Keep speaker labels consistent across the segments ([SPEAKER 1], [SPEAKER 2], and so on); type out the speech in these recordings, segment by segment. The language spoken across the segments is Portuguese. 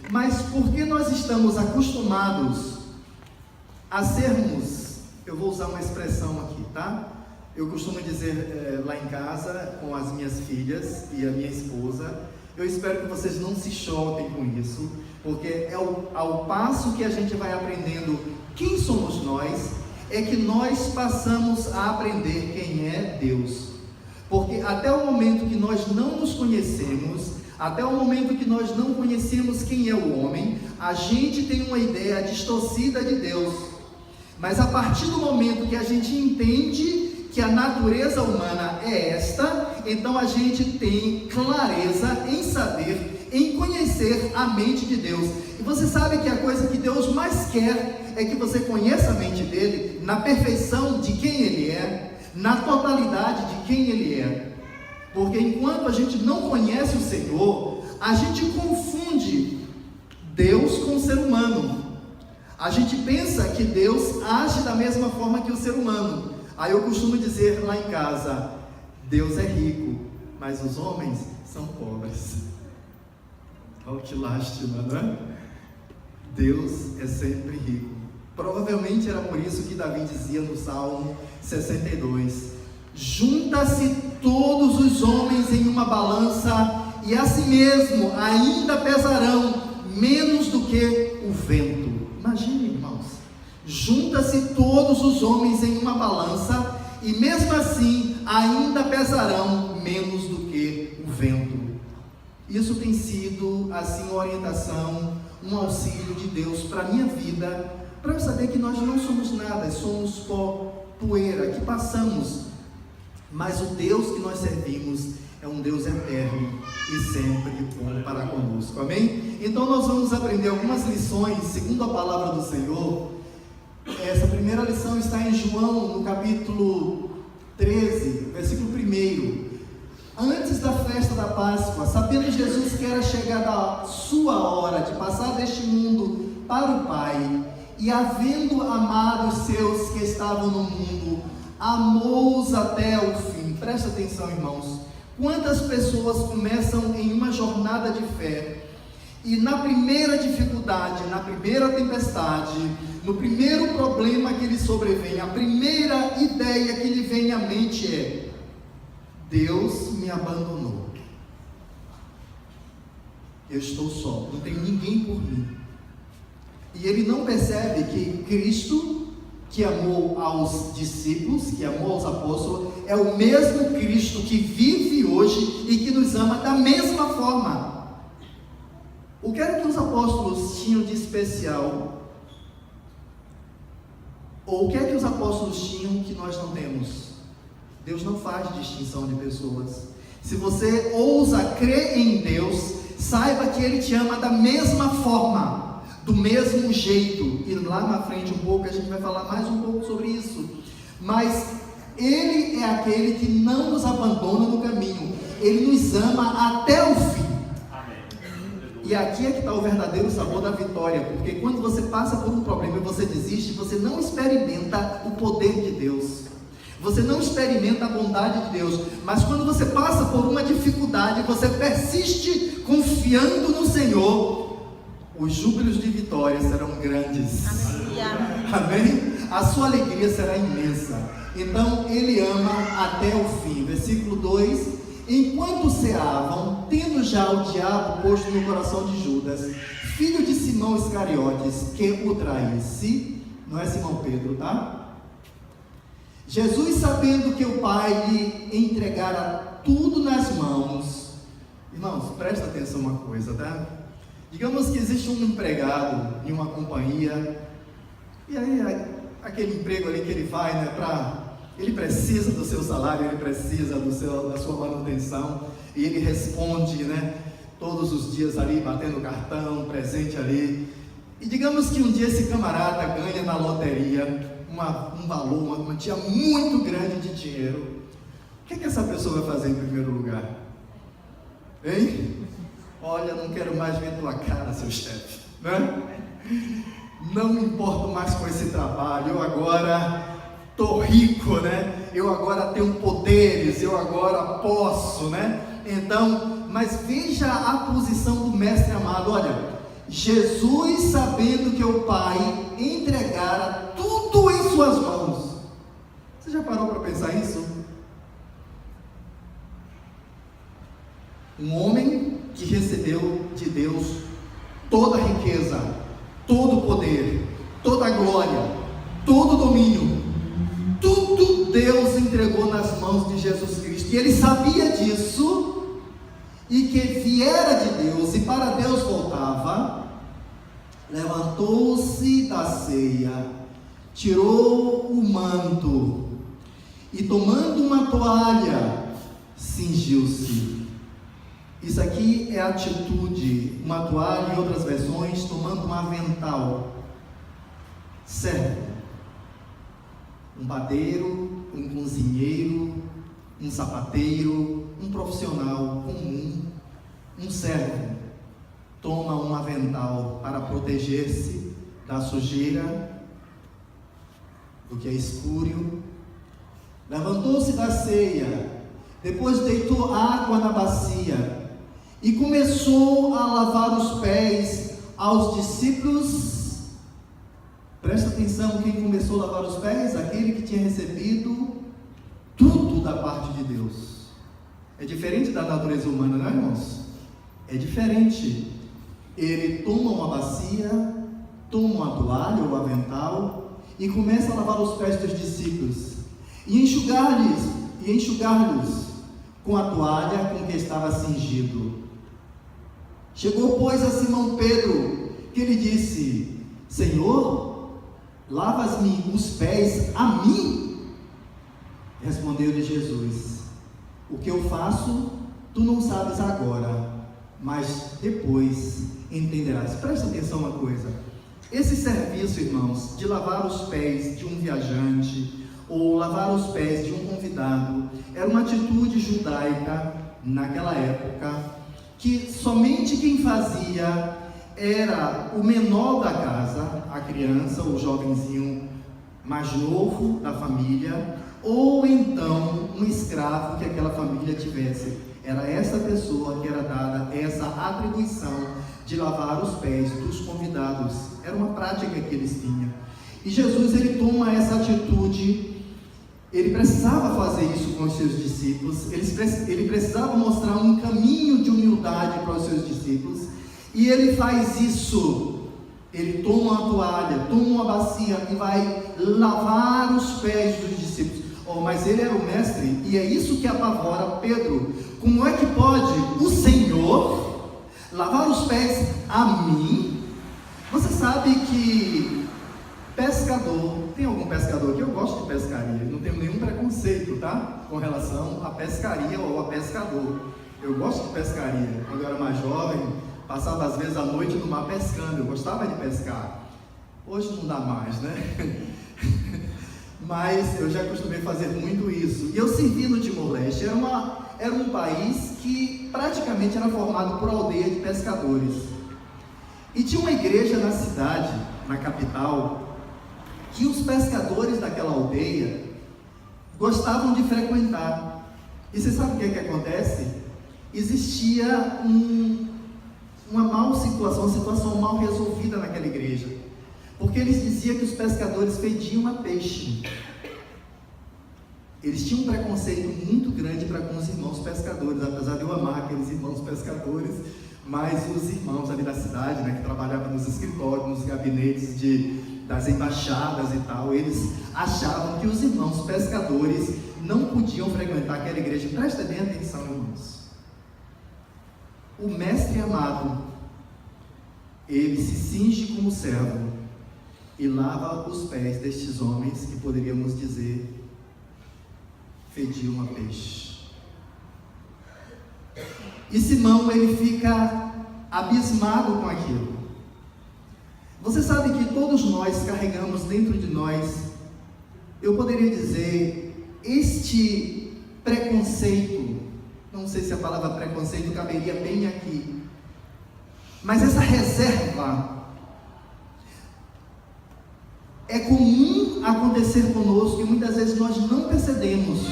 [SPEAKER 1] Mas porque nós estamos acostumados a sermos, eu vou usar uma expressão aqui, tá? Eu costumo dizer lá em casa, com as minhas filhas e a minha esposa, eu espero que vocês não se choquem com isso, porque ao passo que a gente vai aprendendo quem somos nós, é que nós passamos a aprender quem é Deus. Porque até o momento que nós não nos conhecemos, até o momento que nós não conhecemos quem é o homem, a gente tem uma ideia distorcida de Deus. Mas a partir do momento que a gente entende que a natureza humana é esta, então a gente tem clareza em saber, em conhecer a mente de Deus. E você sabe que a coisa que Deus mais quer é que você conheça a mente dele na perfeição de quem ele é, na totalidade de quem ele é. Porque enquanto a gente não conhece o Senhor, a gente confunde Deus com o ser humano. A gente pensa que Deus age da mesma forma que o ser humano. Aí eu costumo dizer lá em casa, Deus é rico, mas os homens são pobres. Olha que lástima, não é? Deus é sempre rico. Provavelmente era por isso que Davi dizia no Salmo 62, junta-se todos os homens em uma balança, e assim mesmo ainda pesarão menos do que o vento. Imagine, irmãos, junta-se todos os homens em uma balança, e mesmo assim ainda pesarão menos do que o vento. Isso tem sido assim uma orientação, um auxílio de Deus para a minha vida, para eu saber que nós não somos nada, somos pó, poeira, que passamos. Mas o Deus que nós servimos é um Deus eterno e sempre bom para conosco, amém? Então nós vamos aprender algumas lições, segundo a palavra do Senhor. Essa primeira lição está em João, no capítulo 13, versículo 1. Antes da festa da Páscoa, sabendo Jesus que era chegada a sua hora de passar deste mundo para o Pai, e havendo amado os seus que estavam no mundo, amou-os até o fim. Presta atenção, irmãos. Quantas pessoas começam em uma jornada de fé, e na primeira dificuldade, na primeira tempestade, no primeiro problema que lhe sobrevém, a primeira ideia que lhe vem à mente é: Deus me abandonou, eu estou só, não tem ninguém por mim. E ele não percebe que Cristo, que amou aos discípulos, que amou aos apóstolos, é o mesmo Cristo que vive hoje e que nos ama da mesma forma. O que era que os apóstolos tinham de especial? Ou o que é que os apóstolos tinham que nós não temos? Deus não faz distinção de pessoas. Se você ousa crer em Deus, saiba que Ele te ama da mesma forma, do mesmo jeito. E lá na frente um pouco a gente vai falar mais um pouco sobre isso. Mas Ele é aquele que não nos abandona no caminho. Ele nos ama até o fim. E aqui é que está o verdadeiro sabor da vitória. Porque quando você passa por um problema e você desiste, você não experimenta o poder de Deus, você não experimenta a bondade de Deus. Mas quando você passa por uma dificuldade, você persiste confiando no Senhor, os júbilos de vitória serão grandes. Amém? A sua alegria será imensa. Então Ele ama até o fim. Versículo 2: enquanto ceavam, tendo já o diabo posto no coração de Judas, filho de Simão Iscariotes, que o traísse, não é Simão Pedro, tá? Jesus, sabendo que o Pai lhe entregara tudo nas mãos. Irmãos, presta atenção uma coisa, tá? Digamos que existe um empregado em uma companhia, e aí aquele emprego ali que ele vai, né, ele precisa do seu salário, ele precisa da sua manutenção, e ele responde, né, todos os dias ali, batendo cartão, presente ali. E digamos que um dia esse camarada ganha na loteria um valor, uma quantia muito grande de dinheiro. O que essa pessoa vai fazer em primeiro lugar? Hein? Olha, não quero mais ver tua cara, seu chefe, né? Não me importo mais com esse trabalho, eu agora estou rico, né? Eu agora tenho poderes, eu agora posso, né? Então, mas veja a posição do mestre amado. Olha, Jesus, sabendo que o Pai entregara tudo em suas mãos. Você já parou para pensar isso? Um homem que recebeu de Deus toda a riqueza, todo o poder, toda a glória, todo o domínio, tudo Deus entregou nas mãos de Jesus Cristo, e ele sabia disso, e que viera de Deus, e para Deus voltava. Levantou-se da ceia, tirou o manto, e tomando uma toalha, cingiu-se. Isso aqui é atitude. Uma toalha, em outras versões, tomando um avental. Servo, um padeiro, um cozinheiro, um sapateiro, um profissional comum, um servo, toma um avental para proteger-se da sujeira, do que é espúrio. Levantou-se da ceia, depois deitou água na bacia e começou a lavar os pés aos discípulos. Presta atenção, quem começou a lavar os pés? Aquele que tinha recebido tudo da parte de Deus. É diferente da natureza humana, não é, irmãos? É diferente. Ele toma uma bacia, toma uma toalha ou avental e começa a lavar os pés dos discípulos e enxugar-lhes com a toalha com que estava cingido. Chegou, pois, a Simão Pedro, que lhe disse: Senhor, lavas-me os pés a mim? Respondeu-lhe Jesus: o que eu faço, tu não sabes agora, mas depois entenderás. Presta atenção uma coisa. Esse serviço, irmãos, de lavar os pés de um viajante, ou lavar os pés de um convidado, era uma atitude judaica, naquela época, que somente quem fazia era o menor da casa, a criança, o jovenzinho mais novo da família, ou então um escravo que aquela família tivesse. Era essa pessoa que era dada essa atribuição de lavar os pés dos convidados. Era uma prática que eles tinham. E Jesus, ele toma essa atitude. Ele precisava fazer isso com os seus discípulos. Ele precisava mostrar um caminho de humildade para os seus discípulos. E ele faz isso. Ele toma uma toalha, toma uma bacia e vai lavar os pés dos discípulos. Mas ele era o mestre, e é isso que apavora Pedro. Como é que pode o Senhor lavar os pés a mim? Você sabe que pescador, tem algum pescador aqui? Eu gosto de pescaria, não tenho nenhum preconceito, tá? Com relação a pescaria ou a pescador. Eu gosto de pescaria. Quando eu era mais jovem, passava às vezes a noite no mar pescando. Eu gostava de pescar. Hoje não dá mais, né? Mas eu já costumei fazer muito isso. E eu servi no Timor-Leste. Era um país que praticamente era formado por aldeia de pescadores. E tinha uma igreja na cidade, na capital, que os pescadores daquela aldeia gostavam de frequentar. E você sabe o que é que acontece? Existia uma situação mal resolvida naquela igreja. Porque eles diziam que os pescadores fediam a peixe. Eles tinham um preconceito muito grande para com os irmãos pescadores, apesar de eu amar aqueles irmãos pescadores, mas os irmãos ali da cidade, né, que trabalhavam nos escritórios, nos gabinetes das embaixadas e tal, eles achavam que os irmãos pescadores não podiam frequentar aquela igreja. Presta bem atenção, irmãos. O mestre amado, ele se cinge como servo e lava os pés destes homens que poderíamos dizer fediam a peixe. E Simão, ele fica abismado com aquilo. Você sabe que todos nós carregamos dentro de nós, eu poderia dizer, este preconceito. Não sei se a palavra preconceito caberia bem aqui, mas essa reserva. É comum acontecer conosco e muitas vezes nós não percebemos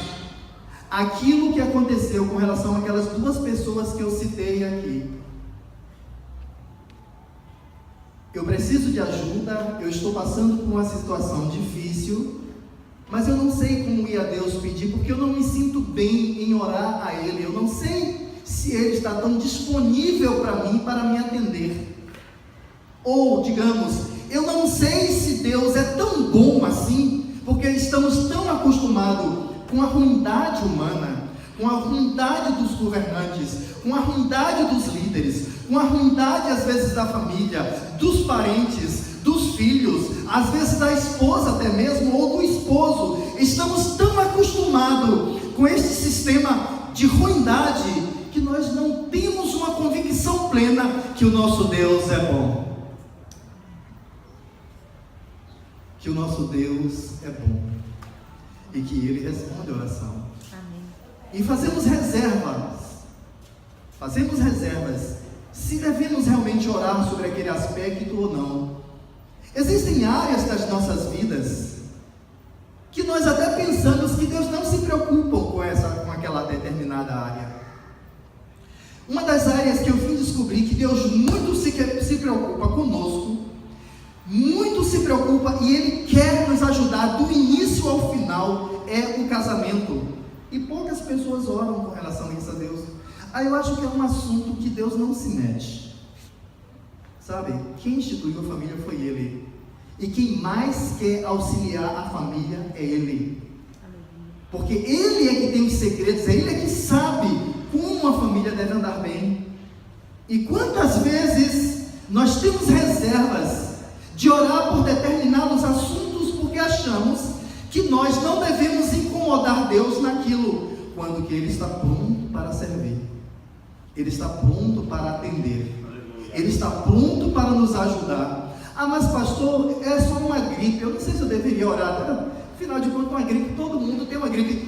[SPEAKER 1] aquilo que aconteceu com relação àquelas duas pessoas que eu citei aqui. eu preciso de ajuda, eu estou passando por uma situação difícil, mas eu não sei como ir a Deus pedir, porque eu não me sinto bem em orar a Ele, eu não sei se Ele está tão disponível para mim, para me atender. Ou, digamos, eu não sei se Deus é tão bom assim, porque estamos tão acostumados com a ruindade humana, com a ruindade dos governantes, com a ruindade dos líderes, com a ruindade às vezes da família, dos parentes, dos filhos, às vezes da esposa até mesmo, ou do esposo. Estamos tão acostumados com esse sistema de ruindade, que nós não temos uma convicção plena que o nosso Deus é bom. Que o nosso Deus é bom e que Ele responde a oração.
[SPEAKER 2] Amém.
[SPEAKER 1] E fazemos reservas se devemos realmente orar sobre aquele aspecto ou não. Existem áreas das nossas vidas que nós até pensamos que Deus não se preocupa com aquela determinada área. Uma das áreas que eu vim descobrir que Deus muito se preocupa conosco, muito se preocupa, e Ele quer nos ajudar do início ao final, é o casamento. E poucas pessoas oram com relação a isso a Deus. Eu acho que é um assunto que Deus não se mete. Sabe, quem instituiu a família foi Ele. E quem mais quer auxiliar a família é Ele. Porque Ele é que tem os segredos, é Ele que sabe como a família deve andar bem. E quantas vezes nós temos reservas de orar por determinados assuntos, porque achamos que nós não devemos incomodar Deus naquilo, quando que Ele está pronto para servir, Ele está pronto para atender, Ele está pronto para nos ajudar. Mas pastor, é só uma gripe, eu não sei se eu deveria orar. Afinal de contas, uma gripe, todo mundo tem uma gripe.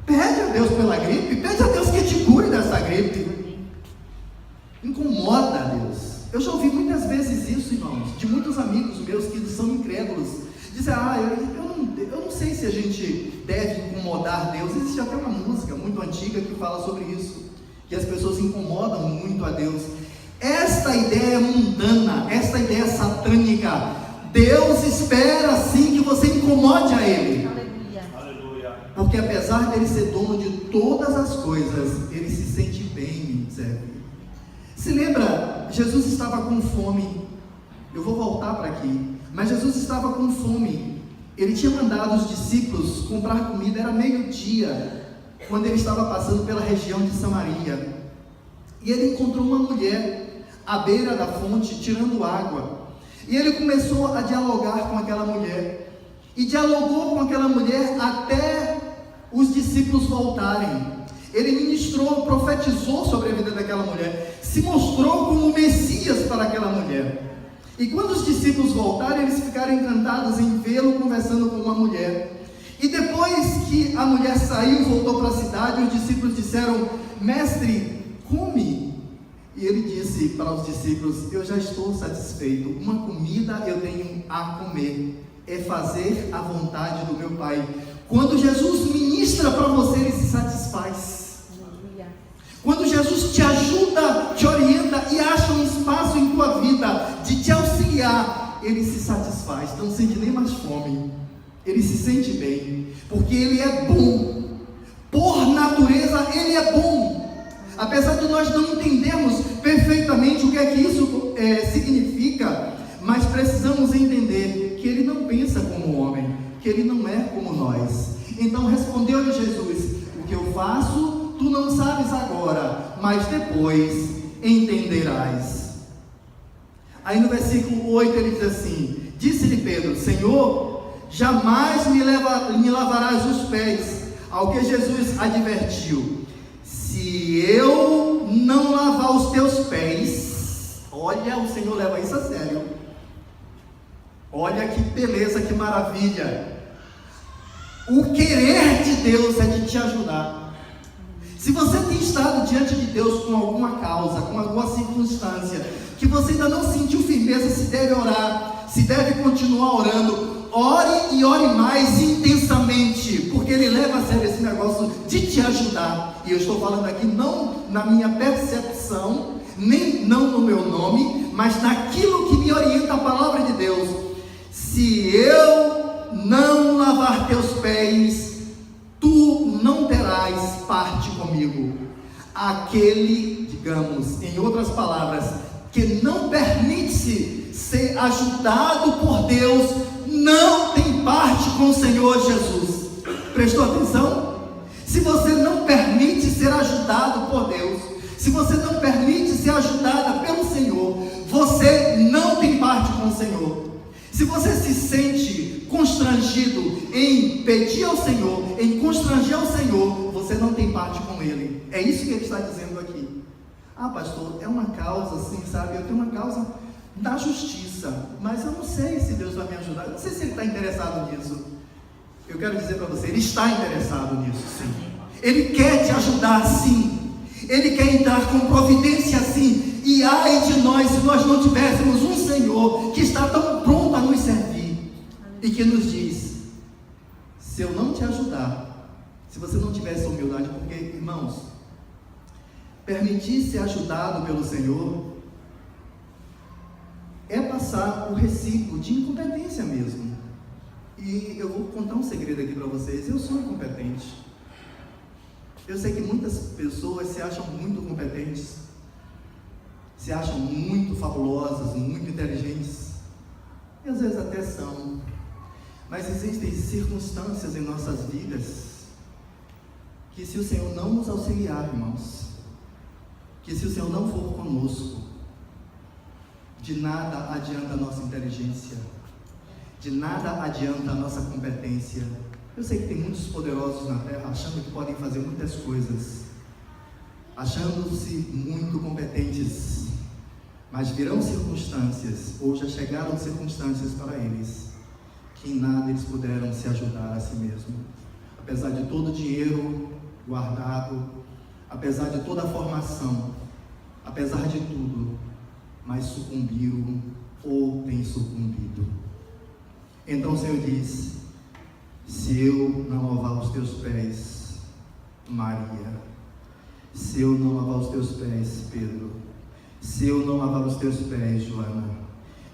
[SPEAKER 1] Pede a Deus pela gripe, pede a Deus que te cure dessa gripe. Incomoda a Deus. Eu já ouvi muitas vezes isso, irmãos, de muitos amigos meus que são incrédulos. Dizem, eu não sei se a gente deve incomodar Deus. Existe até uma música muito antiga que fala sobre isso, que as pessoas incomodam muito a Deus. Esta ideia é mundana, esta ideia é satânica. Deus espera sim que você incomode a Ele.
[SPEAKER 2] Aleluia.
[SPEAKER 1] Porque apesar dele ser dono de todas as coisas, Ele se sente bem em servir. Se lembra, Jesus estava com fome. Eu vou voltar para aqui. Mas Jesus estava com fome. Ele tinha mandado os discípulos comprar comida. Era meio-dia, quando ele estava passando pela região de Samaria. E ele encontrou uma mulher à beira da fonte, tirando água. E ele começou a dialogar com aquela mulher. E dialogou com aquela mulher até os discípulos voltarem. Ele ministrou, profetizou sobre a vida daquela mulher. Se mostrou como Messias para aquela mulher. E quando os discípulos voltaram, eles ficaram encantados em vê-lo conversando com uma mulher. E depois que a mulher saiu, voltou para a cidade, os discípulos disseram, mestre, come. E ele disse para os discípulos, eu já estou satisfeito, uma comida eu tenho a comer, é fazer a vontade do meu Pai. Quando Jesus ministra para você, Ele se satisfaz. Quando Jesus te ajuda, te orienta e acha um espaço em tua vida de te auxiliar, Ele se satisfaz, não sente nem mais fome, Ele se sente bem, porque Ele é bom, por natureza Ele é bom. Apesar de nós não entendermos perfeitamente o que é que isso significa, mas precisamos entender que Ele não pensa como homem, que Ele não é como nós. Então respondeu-lhe Jesus, o que eu faço, tu não sabes agora, mas depois entenderás. Aí no versículo 8 ele diz assim, disse-lhe Pedro, Senhor, jamais me lavarás os pés, ao que Jesus advertiu, se eu não lavar os teus pés, olha, o Senhor leva isso a sério, olha que beleza, que maravilha, o querer de Deus é de te ajudar. Se você tem estado diante de Deus com alguma causa, com alguma circunstância, que você ainda não sentiu firmeza, se deve orar, se deve continuar orando, ore e ore mais intensamente, porque Ele leva a sério esse negócio de te ajudar. E eu estou falando aqui não na minha percepção, nem não no meu nome, mas naquilo que me orienta a palavra de Deus. Se eu não lavar teus pés, tu não terás parte comigo. Aquele, digamos, em outras palavras, que não permite-se ser ajudado por Deus, não tem parte com o Senhor Jesus. Prestou atenção? Se você não permite ser ajudado por Deus, se você não permite ser ajudada pelo Senhor, você não tem parte com o Senhor. Se você se sente constrangido em pedir ao Senhor, em constranger ao Senhor, você não tem parte com Ele. É isso que Ele está dizendo aqui. Ah, pastor, é uma causa assim, sabe? Eu tenho uma causa da justiça, mas eu não sei se Deus vai me ajudar. Eu não sei se Ele está interessado nisso. Eu quero dizer para você, Ele está interessado nisso, sim. Ele quer te ajudar, sim. Ele quer entrar com providência, sim. E ai de nós se nós não tivéssemos um Senhor que está tão pronto a nos servir e que nos diz: se eu não te ajudar, se você não tiver essa humildade, porque, irmãos, permitir ser ajudado pelo Senhor é passar o recibo de incompetência mesmo. E eu vou contar um segredo aqui para vocês. Eu sou incompetente. Eu sei que muitas pessoas se acham muito competentes, se acham muito fabulosas, muito inteligentes, e às vezes até são. Mas existem circunstâncias em nossas vidas que, se o Senhor não nos auxiliar, irmãos, que se o Senhor não for conosco, de nada adianta a nossa inteligência, de nada adianta a nossa competência. Eu sei que tem muitos poderosos na terra achando que podem fazer muitas coisas, achando-se muito competentes, mas virão circunstâncias, ou já chegaram circunstâncias para eles, que em nada eles puderam se ajudar a si mesmo. Apesar de todo o dinheiro guardado, apesar de toda a formação, apesar de tudo, mas sucumbiram ou têm sucumbido. Então o Senhor diz: se eu não lavar os teus pés, Maria, se eu não lavar os teus pés, Pedro, se eu não lavar os teus pés, Joana,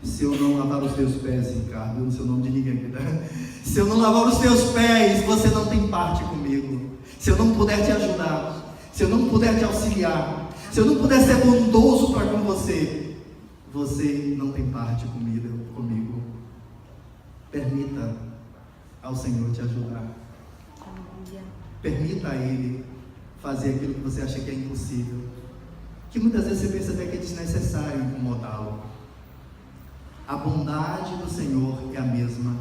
[SPEAKER 1] se eu não lavar os teus pés, Ricardo, eu não sei o nome de ninguém aqui, tá? Se eu não lavar os teus pés, você não tem parte comigo. Se eu não puder te ajudar, se eu não puder te auxiliar, se eu não puder ser bondoso para com você, você não tem parte comigo. Permita ao Senhor te ajudar. Permita a Ele fazer aquilo que você acha que é impossível, que muitas vezes você pensa até que é desnecessário incomodá-lo. A bondade do Senhor é a mesma.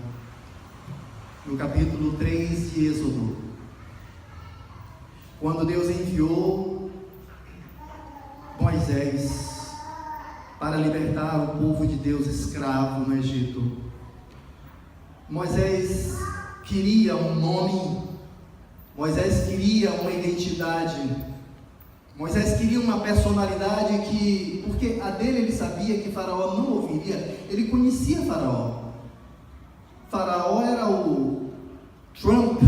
[SPEAKER 1] No capítulo 3 de Êxodo, quando Deus enviou Moisés para libertar o povo de Deus escravo no Egito, Moisés queria um nome, Moisés queria uma identidade, Moisés queria uma personalidade porque a dele ele sabia que Faraó não ouviria. Ele conhecia Faraó. Faraó era o Trump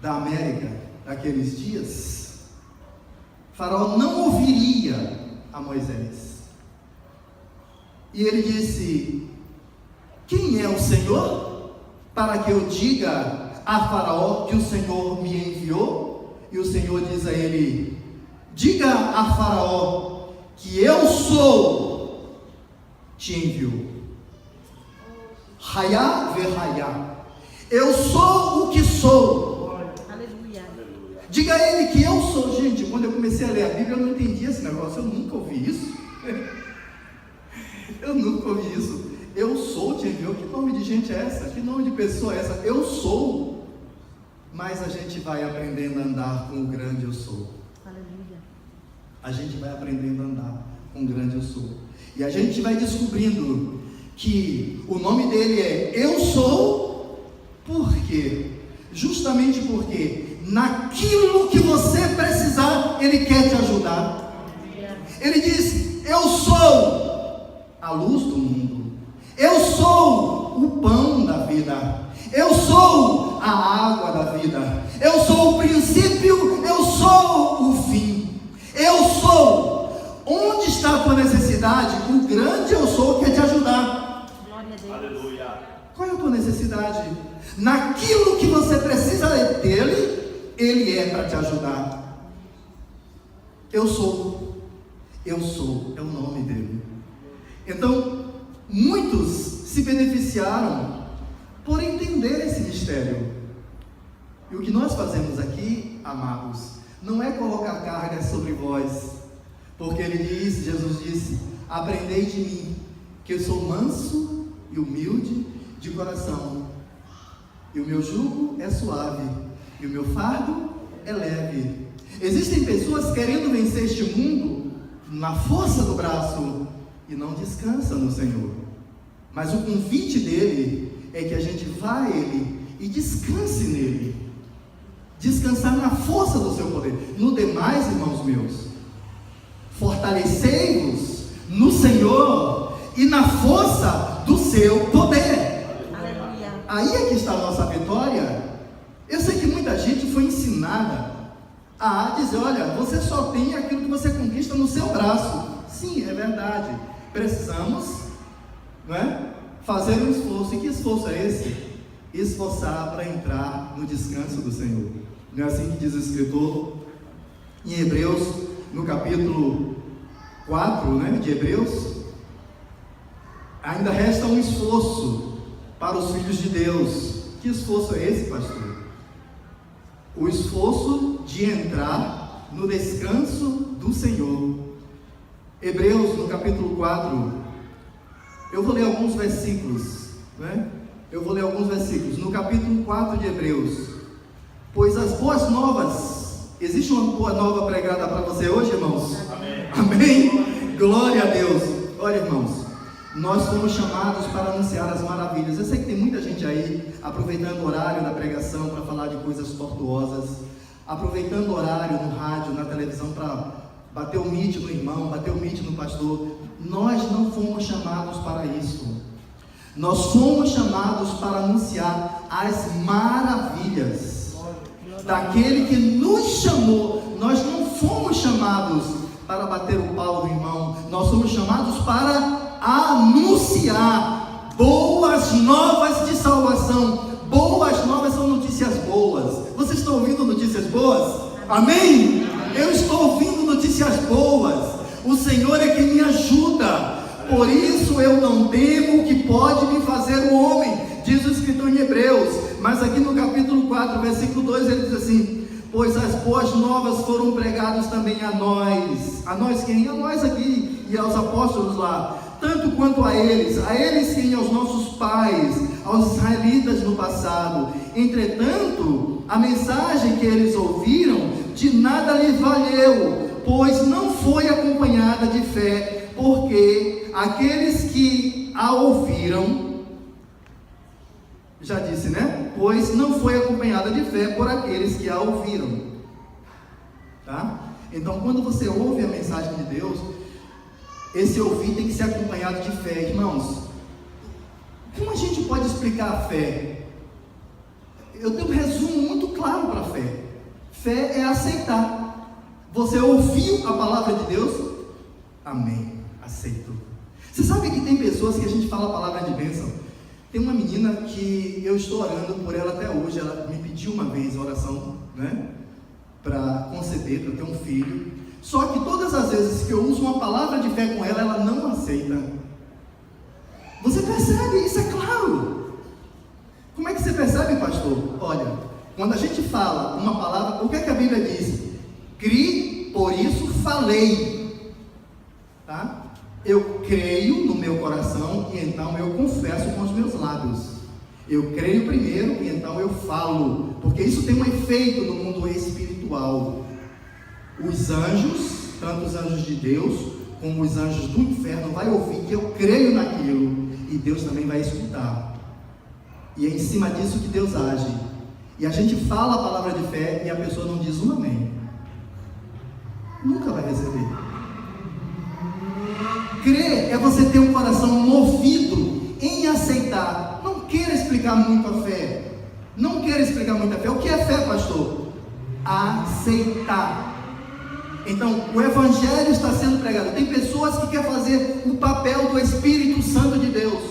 [SPEAKER 1] da América daqueles dias. Faraó não ouviria a Moisés. E ele disse: quem é o Senhor? Para que eu diga a Faraó que o Senhor me enviou. E o Senhor diz a ele: diga a Faraó que eu sou, te enviou. Hayá verhayá. Eu sou o que sou.
[SPEAKER 2] Aleluia.
[SPEAKER 1] Diga a ele que eu sou. Gente, quando eu comecei a ler a Bíblia, eu não entendi esse negócio. Eu nunca ouvi isso. Eu nunca ouvi isso. Eu sou, te enviou. Que nome de gente é essa? Que nome de pessoa é essa? Eu sou. Mas a gente vai aprendendo a andar com o grande eu sou.
[SPEAKER 2] Aleluia.
[SPEAKER 1] A gente vai aprendendo a andar com o grande eu sou. E a gente vai descobrindo que o nome dele é Eu Sou. Por quê? Justamente porque naquilo que você precisar, Ele quer te ajudar. Ele diz: eu sou a luz do mundo, eu sou o pão da vida, eu sou a água da vida, eu sou o princípio, eu sou o fim, eu sou. Onde necessidade, o grande eu sou quer te ajudar.
[SPEAKER 2] Glória a Deus.
[SPEAKER 3] Aleluia.
[SPEAKER 1] Qual é a tua necessidade? Naquilo que você precisa dele, ele é para te ajudar. Eu sou, é o nome dele. Então, muitos se beneficiaram por entender esse mistério. E o que nós fazemos aqui, amados, não é colocar carga sobre vós, porque Jesus disse: aprendei de mim, que eu sou manso e humilde de coração, e o meu jugo é suave, e o meu fardo é leve. Existem pessoas querendo vencer este mundo na força do braço e não descansam no Senhor. Mas o convite dele é que a gente vá a ele e descanse nele, descansar na força do seu poder. No demais, irmãos meus, fortalecei-vos no Senhor e na força do seu poder.
[SPEAKER 2] Aleluia.
[SPEAKER 1] Aí é que está a nossa vitória. Eu sei que muita gente foi ensinada a dizer: olha, você só tem aquilo que você conquista no seu braço. Sim, é verdade. Precisamos, não é, fazer um esforço. E que esforço é esse? Esforçar para entrar no descanso do Senhor. Não é assim que diz o escritor em Hebreus, no capítulo 4, né, de Hebreus? Ainda resta um esforço para os filhos de Deus. Que esforço é esse, pastor? O esforço de entrar no descanso do Senhor. Hebreus, no capítulo 4, eu vou ler alguns versículos, né? No capítulo 4 de Hebreus: pois as boas novas, existe uma boa nova pregada para você hoje, irmãos?
[SPEAKER 3] Amém.
[SPEAKER 1] Amém? Glória a Deus. Olha, irmãos, nós fomos chamados para anunciar as maravilhas. Eu sei que tem muita gente aí aproveitando o horário da pregação para falar de coisas tortuosas, aproveitando o horário no rádio, na televisão, para bater o mite no irmão, bater o mite no pastor. Nós não fomos chamados para isso. Nós fomos chamados para anunciar as maravilhas daquele que nos chamou. Nós não fomos chamados para bater o pau do irmão. Nós somos chamados para anunciar boas novas de salvação. Boas novas são notícias boas. Vocês estão ouvindo notícias boas? Amém? Eu estou ouvindo notícias boas. O Senhor é quem me ajuda. Por isso eu não temo o que pode me fazer o homem, diz o escritor em Hebreus. Mas aqui no capítulo 4, versículo 2, ele diz assim: pois as boas novas foram pregadas também a nós. A nós quem? A nós aqui e aos apóstolos lá. Tanto quanto a eles quem? Aos nossos pais, aos israelitas no passado. Entretanto, a mensagem que eles ouviram de nada lhes valeu, pois não foi acompanhada de fé, porque aqueles que a ouviram, já disse, né? Pois não foi acompanhada de fé por aqueles que a ouviram. Tá? Então, quando você ouve a mensagem de Deus, esse ouvir tem que ser acompanhado de fé. Irmãos, como a gente pode explicar a fé? Eu tenho um resumo muito claro para a fé. Fé é aceitar. Você ouviu a palavra de Deus? Amém, aceitou. Você sabe que tem pessoas que a gente fala a palavra de bênção. Tem uma menina que eu estou orando por ela até hoje. Ela me pediu uma vez a oração, né, para conceder, para ter um filho. Só que todas as vezes que eu uso uma palavra de fé com ela, ela não aceita. Você percebe? Isso é claro. Como é que você percebe, pastor? Olha, quando a gente fala uma palavra, o que é que a Bíblia diz? Crie, por isso falei. Tá? Eu creio no meu coração e então eu confesso com os meus lábios. Eu creio primeiro e então eu falo, porque isso tem um efeito no mundo espiritual. Os anjos, tanto os anjos de Deus como os anjos do inferno, vai ouvir que eu creio naquilo, e Deus também vai escutar. E é em cima disso que Deus age. E a gente fala a palavra de fé e a pessoa não diz um amém. Nunca vai receber. Crer é você ter um coração movido em aceitar. Não queira explicar muito a fé. Não queira explicar muito a fé. O que é fé, pastor? Aceitar. Então, o Evangelho está sendo pregado. Tem pessoas que querem fazer o papel do Espírito Santo de Deus.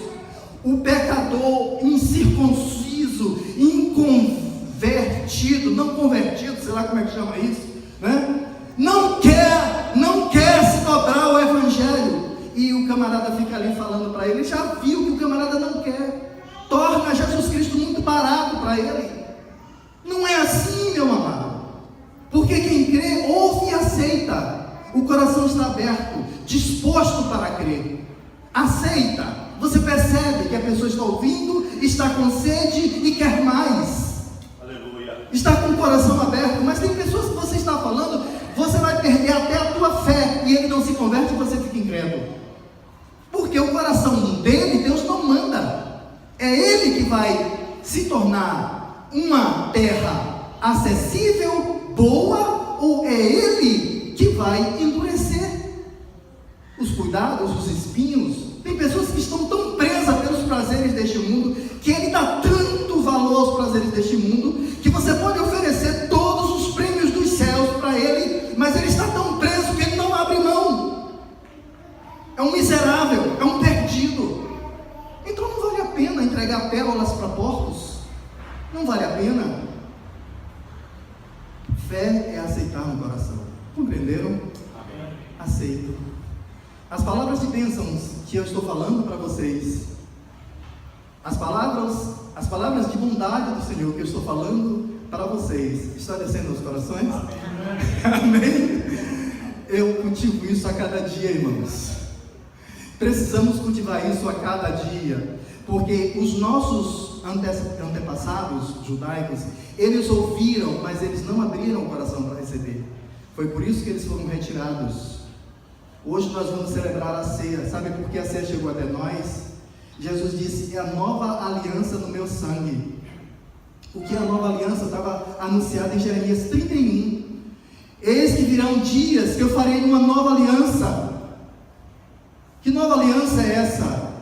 [SPEAKER 1] O pecador incircunciso, inconvertido, não convertido, sei lá como é que chama isso, né? Não quer se dobrar ao Evangelho. E o camarada fica ali falando para ele, já viu que o camarada não quer. Torna Jesus Cristo muito barato para ele. Não é assim, meu amado. Porque quem crê, ouve e aceita. O coração está aberto, disposto para crer. Aceita. Você percebe que a pessoa está ouvindo, está com sede e quer mais. Aleluia. Está com o coração aberto. Mas tem pessoas que você está falando, você vai perder até a tua fé, e ele não se converte e você fica incrédulo. Porque o coração dele, Deus não manda. É ele que vai se tornar uma terra acessível, boa, ou é ele que vai endurecer os cuidados, os espinhos? Tem pessoas que estão tão presas pelos prazeres deste mundo, que ele dá tanto valor aos prazeres deste mundo, que você pode oferecer todos os prêmios dos céus para ele, mas ele está tão preso que ele não abre mão. É um miserável, é um perdido. Então não vale a pena entregar pérolas para porcos. Não vale a pena. Fé é aceitar no coração. Compreenderam? Amém. Aceito. As palavras de bênçãos que eu estou falando para vocês, as palavras de bondade do Senhor que eu estou falando para vocês, está descendo aos corações? Amém. Amém. Eu cultivo isso a cada dia, irmãos. Precisamos cultivar isso a cada dia, porque os nossos antepassados judaicos, eles ouviram, mas eles não abriram o coração para receber. Foi por isso que eles foram retirados. Hoje nós vamos celebrar a ceia. Sabe por que a ceia chegou até nós? Jesus disse, é a nova aliança no meu sangue. O que é a nova aliança? Estava anunciado em Jeremias 31. Eis que virão dias que eu farei uma nova aliança. Que nova aliança é essa?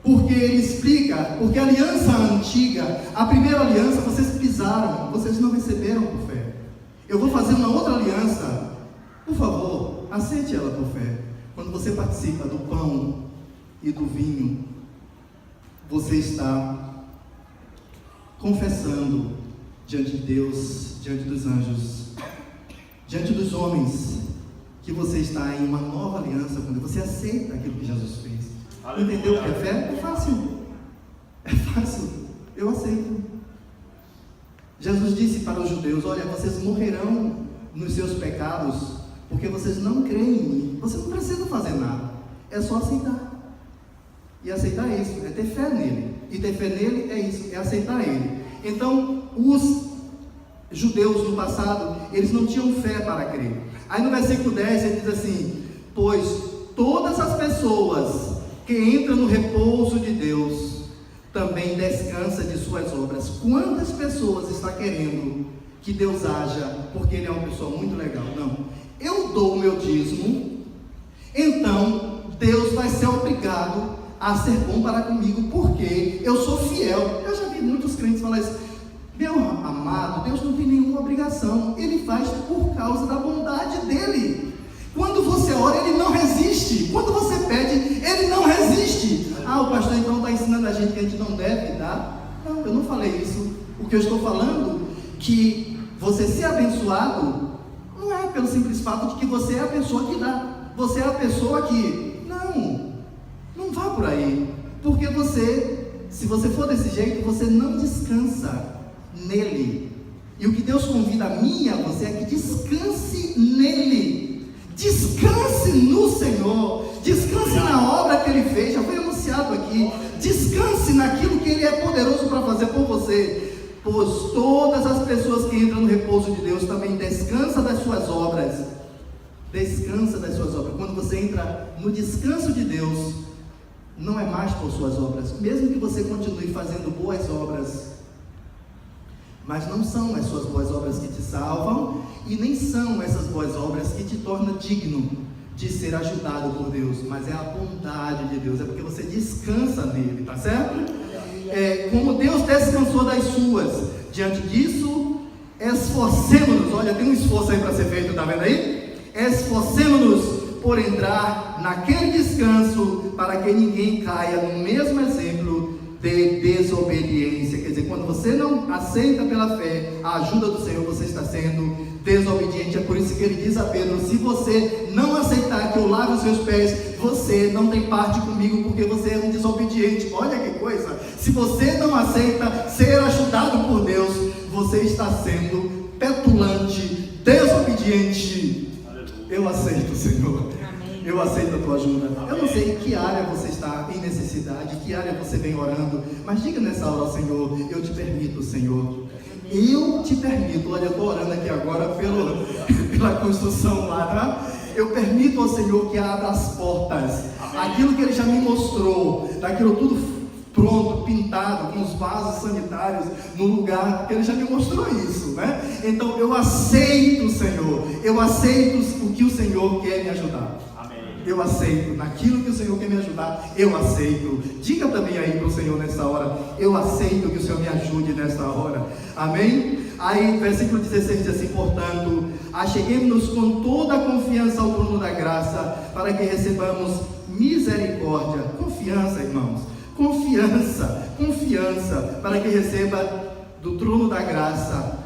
[SPEAKER 1] Porque ele explica, porque a aliança antiga, a primeira aliança, vocês pisaram, vocês não receberam por fé. Eu vou fazer uma outra aliança. Por favor, aceite ela por fé. Quando você participa do pão e do vinho, você está confessando diante de Deus, diante dos anjos, diante dos homens, que você está em uma nova aliança com Deus. Você aceita aquilo que Jesus fez. Aleluia. Entendeu o que é fé? É fácil. É fácil. Eu aceito. Jesus disse para os judeus, olha, vocês morrerão nos seus pecados, porque vocês não creem em mim. Você não precisa fazer nada. É só aceitar. E aceitar é isso, é ter fé nele. E ter fé nele é isso, é aceitar ele. Então, os judeus no passado, eles não tinham fé para crer. Aí no versículo 10 ele diz assim, pois todas as pessoas que entram no repouso de Deus, também descansa de suas obras. Quantas pessoas está querendo que Deus haja, porque ele é uma pessoa muito legal? Não, eu dou o meu dízimo, então Deus vai ser obrigado a ser bom para comigo, porque eu sou fiel. Eu já vi muitos crentes falar isso. Meu amado, Deus não tem nenhuma obrigação, ele faz por causa da bondade dele. Quando você ora, ele não resiste. Quando você pede, ele não resiste. Ah, o pastor então está ensinando a gente que a gente não deve dar. Não, eu não falei isso. O que eu estou falando, que você ser abençoado, não é pelo simples fato de que você é a pessoa que dá. Você é a pessoa que, não vá por aí. Porque você, se você for desse jeito, você não descansa nele. E o que Deus convida a mim e a você é que descanse nele. Descanse no Senhor. Descanse na obra que ele fez. Já foi anunciado aqui. Descanse naquilo que ele é poderoso para fazer por você. Pois todas as pessoas que entram no repouso de Deus também descansam das suas obras. Descansa das suas obras. Quando você entra no descanso de Deus, não é mais por suas obras. Mesmo que você continue fazendo boas obras, mas não são as suas boas obras que te salvam, e nem são essas boas obras que te tornam digno de ser ajudado por Deus, mas é a bondade de Deus, é porque você descansa nele, tá certo? Como Deus descansou das suas. Diante disso, esforcemos-nos. Olha, tem um esforço aí para ser feito, tá vendo aí? esforcemo-nos por entrar naquele descanso, para que ninguém caia no mesmo exemplo de desobediência. Quer dizer, quando você não aceita pela fé a ajuda do Senhor, você está sendo desobediente. É por isso que ele diz a Pedro: se você não aceitar que eu lave os seus pés, você não tem parte comigo, porque você é um desobediente. Olha que coisa! Se você não aceita ser ajudado por Deus, você está sendo petulante, desobediente. Eu aceito, Senhor. Eu aceito a tua ajuda. Eu não sei em que área você está em necessidade, em que área você vem orando, mas diga nessa hora: Senhor, eu te permito, Senhor. Eu te permito. Olha, eu estou orando aqui agora pela construção lá, tá? Eu permito ao Senhor que abra as portas. Aquilo que Ele já me mostrou, daquilo tudo pronto, pintado, com os vasos sanitários no lugar, Ele já me mostrou isso, né? Então eu aceito, Senhor. Eu aceito o que o Senhor quer me ajudar. Eu aceito, naquilo que o Senhor quer me ajudar, eu aceito. Diga também aí para o Senhor nessa hora: eu aceito que o Senhor me ajude nessa hora. Amém? Aí versículo 16 diz assim: portanto, acheguemos-nos com toda a confiança ao trono da graça, para que recebamos misericórdia. Confiança, irmãos, confiança, para que receba do trono da graça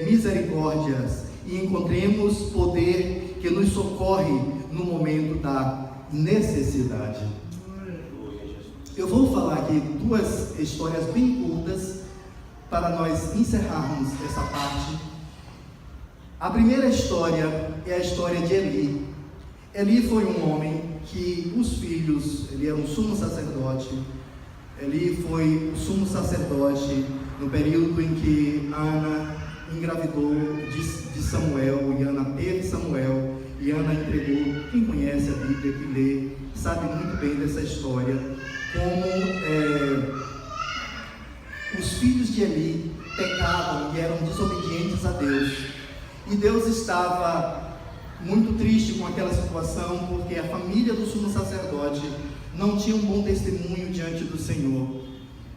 [SPEAKER 1] misericórdias, e encontremos poder que nos socorre no momento da necessidade. Eu vou falar aqui duas histórias bem curtas para nós encerrarmos essa parte. A primeira história é a história de Eli. Eli foi um homem que os filhos, ele era um sumo sacerdote. Eli foi o sumo sacerdote no período em que Ana engravidou de Samuel, e Ana teve Samuel, e Ana entregou. Quem conhece a Bíblia, que lê, sabe muito bem dessa história, como os filhos de Eli pecavam e eram desobedientes a Deus, e Deus estava muito triste com aquela situação, porque a família do sumo sacerdote não tinha um bom testemunho diante do Senhor.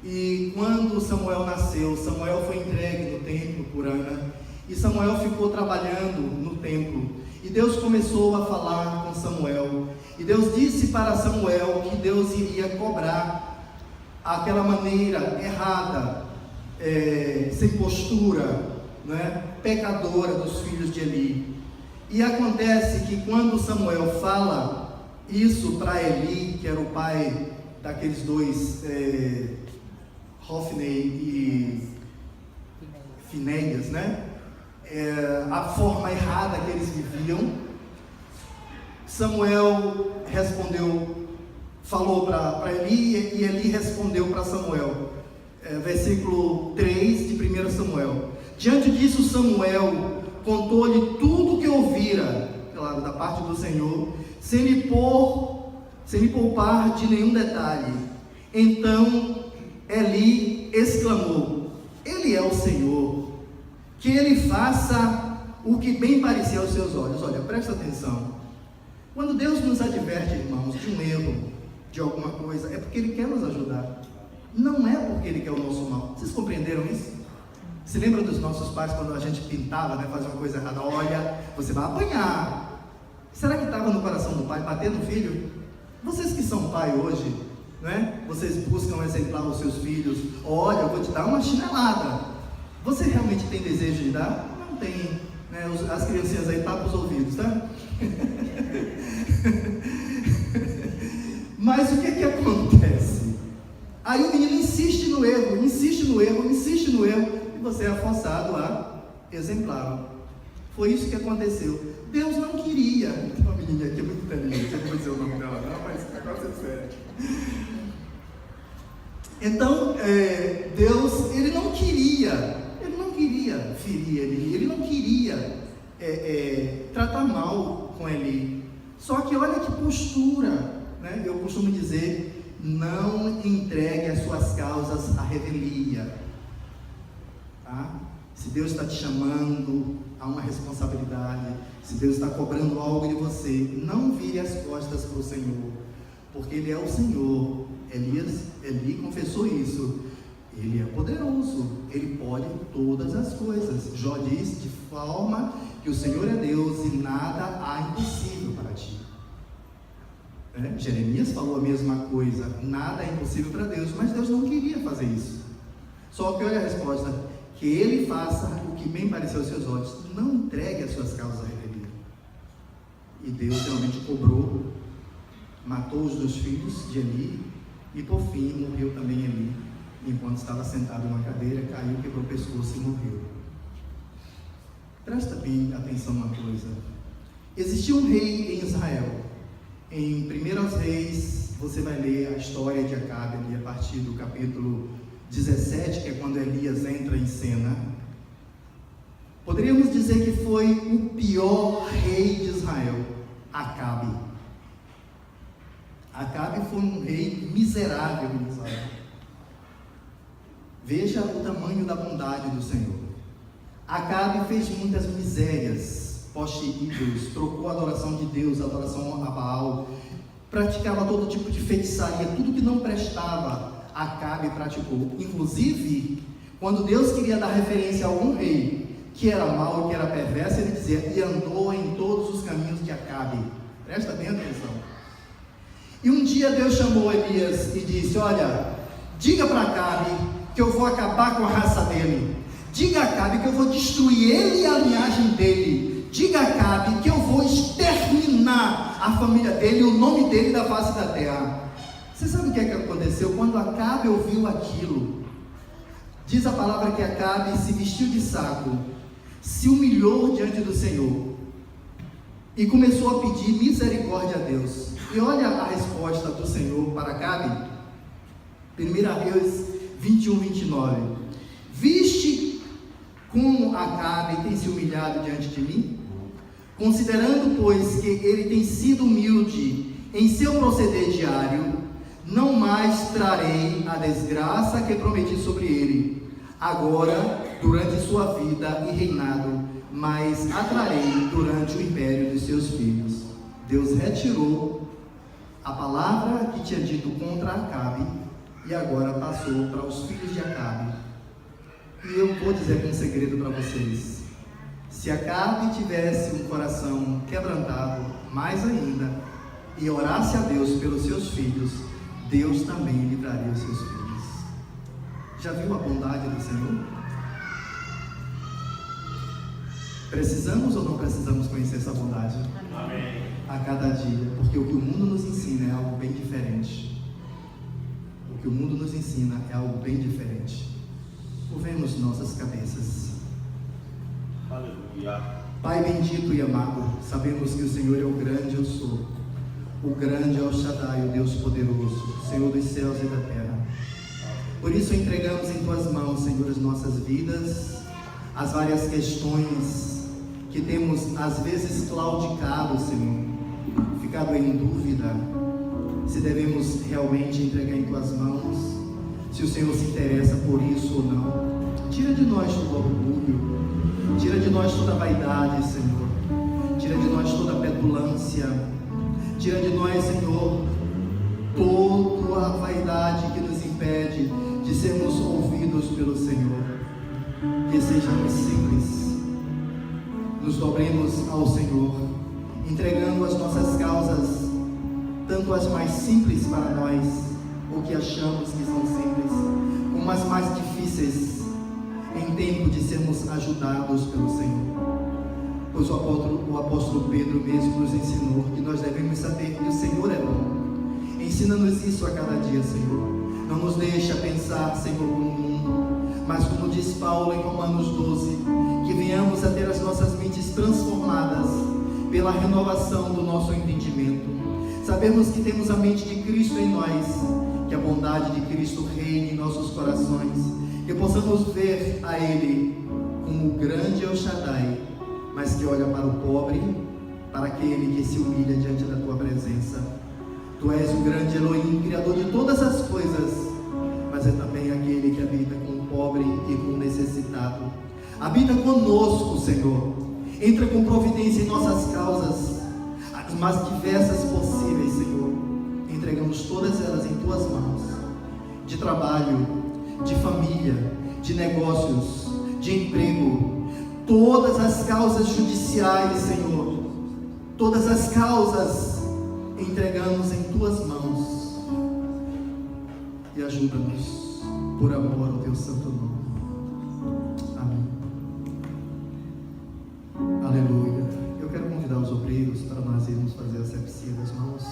[SPEAKER 1] E quando Samuel nasceu, Samuel foi entregue no templo por Ana, e Samuel ficou trabalhando no templo, e Deus começou a falar com Samuel, e Deus disse para Samuel que Deus iria cobrar aquela maneira errada, sem postura, né, pecadora dos filhos de Eli. E acontece que quando Samuel fala isso para Eli, que era o pai daqueles dois, Hofni e Finéias, né? A forma errada que eles viviam, Samuel falou para Eli, e Eli respondeu para Samuel. Versículo 3 de 1 Samuel. Diante disso, Samuel contou-lhe tudo o que ouvira, claro, da parte do Senhor, sem lhe poupar de nenhum detalhe. Então Eli exclamou: Ele é o Senhor, que Ele faça o que bem parecer aos seus olhos. Olha, presta atenção. Quando Deus nos adverte, irmãos, de um erro, de alguma coisa, é porque Ele quer nos ajudar. Não é porque Ele quer o nosso mal. Vocês compreenderam isso? Se lembra dos nossos pais quando a gente pintava, né, fazia uma coisa errada? Olha, você vai apanhar. Será que estava no coração do pai bater no filho? Vocês que são pai hoje, né? Vocês buscam exemplar os seus filhos. Olha, eu vou te dar uma chinelada. Você realmente tem desejo de dar? Não tem, né? As criancinhas aí tapam os ouvidos, tá? Mas o que acontece? Aí o menino insiste no erro, e você é forçado a exemplar. Foi isso que aconteceu. Deus não queria. Tem uma menininha aqui muito inteligente, eu não vou dizer o nome dela não, mas o negócio é sério. Então, Deus, Ele não queria ferir Eli, Ele não queria tratar mal com Eli. Só que olha que postura, né? Eu costumo dizer: não entregue as suas causas à revelia, tá? Se Deus está te chamando a uma responsabilidade, se Deus está cobrando algo de você, não vire as costas para o Senhor, porque Ele é o Senhor. Eli confessou isso. Ele é poderoso, Ele pode todas as coisas. Jó diz: de forma que o Senhor é Deus e nada há impossível para ti. Jeremias falou a mesma coisa: nada é impossível para Deus, mas Deus não queria fazer isso. Só que olha a resposta: que Ele faça o que bem pareceu aos seus olhos, não entregue as suas causas à revelia. E Deus realmente cobrou, matou os 2 filhos de Eli, e por fim morreu também Eli, enquanto estava sentado numa cadeira, caiu, quebrou o pescoço e morreu. Presta bem atenção uma coisa: existia um rei em Israel. Em 1 Reis, você vai ler a história de Acabe, ali a partir do capítulo 17, que é quando Elias entra em cena. Poderíamos dizer que foi o pior rei de Israel, Acabe. Acabe foi um rei miserável em Israel. Veja o tamanho da bondade do Senhor. Acabe fez muitas misérias, poste ídolos, trocou a adoração de Deus, a adoração a Baal, praticava todo tipo de feitiçaria, tudo que não prestava, Acabe praticou. Inclusive, quando Deus queria dar referência a algum rei que era mau e que era perverso, ele dizia: e andou em todos os caminhos de Acabe. Presta bem atenção. E um dia Deus chamou Elias e disse: olha, diga para Acabe que eu vou acabar com a raça dele. Diga a Acabe que eu vou destruir ele e a linhagem dele. Diga a Acabe que eu vou exterminar a família dele e o nome dele da face da terra. Você sabe o que é que aconteceu? Quando Acabe ouviu aquilo, diz a palavra que Acabe se vestiu de saco, se humilhou diante do Senhor e começou a pedir misericórdia a Deus. E olha a resposta do Senhor para Acabe. 1 Reis 21, 29. Viste como Acabe tem se humilhado diante de mim? Considerando, pois, que ele tem sido humilde em seu proceder diário, não mais trarei a desgraça que prometi sobre ele, agora, durante sua vida e reinado, mas a trarei durante o império dos seus filhos. Deus retirou a palavra que tinha dito contra Acabe e agora passou para os filhos de Acabe. E eu vou dizer um segredo para vocês: se Acabe tivesse um coração quebrantado, mais ainda, e orasse a Deus pelos seus filhos, Deus também livraria os seus filhos. Já viu a bondade do Senhor? Precisamos ou não precisamos conhecer essa bondade? Amém. A cada dia, porque o que o mundo nos ensina é algo bem diferente. O que o mundo nos ensina é algo bem diferente. Curvemos nossas cabeças. Aleluia. Pai bendito e amado, sabemos que o Senhor é o grande eu sou, o grande El Shaddai, o Deus poderoso, Senhor dos céus e da terra. Por isso entregamos em Tuas mãos, Senhor, as nossas vidas, as várias questões que temos às vezes claudicado, Senhor, ficado em dúvida se devemos realmente entregar em Tuas mãos, se o Senhor se interessa por isso ou não. Tira de nós todo orgulho, tira de nós toda vaidade, Senhor, tira de nós toda petulância, tira de nós, Senhor, toda a vaidade que nos impede de sermos ouvidos pelo Senhor. Que sejamos simples, nos dobremos ao Senhor, entregando as nossas causas, tanto as mais simples para nós, ou que achamos que são simples, como as mais difíceis, em tempo de sermos ajudados pelo Senhor. Pois o apóstolo Pedro mesmo nos ensinou que nós devemos saber que o Senhor é bom. Ensina-nos isso a cada dia, Senhor. Não nos deixa pensar, Senhor, como o mundo, mas como diz Paulo em Romanos 12, que venhamos a ter as nossas mentes transformadas pela renovação do nosso entendimento. Sabemos que temos a mente de Cristo em nós, que a bondade de Cristo reine em nossos corações, que possamos ver a Ele como o grande El Shaddai, mas que olha para o pobre, para aquele que se humilha diante da Tua presença. Tu és o grande Elohim, Criador de todas as coisas, mas é também aquele que habita com o pobre e com o necessitado. Habita conosco, Senhor. Entra com providência em nossas causas, as mais diversas possíveis, Senhor. Entregamos todas elas em Tuas mãos, de trabalho, de família, de negócios, de emprego, todas as causas judiciais, Senhor, todas as causas entregamos em Tuas mãos, e ajuda-nos por amor ao Teu santo nome. Amém. Aleluia. Eu quero convidar os obreiros para nós irmos fazer a asepsia das mãos.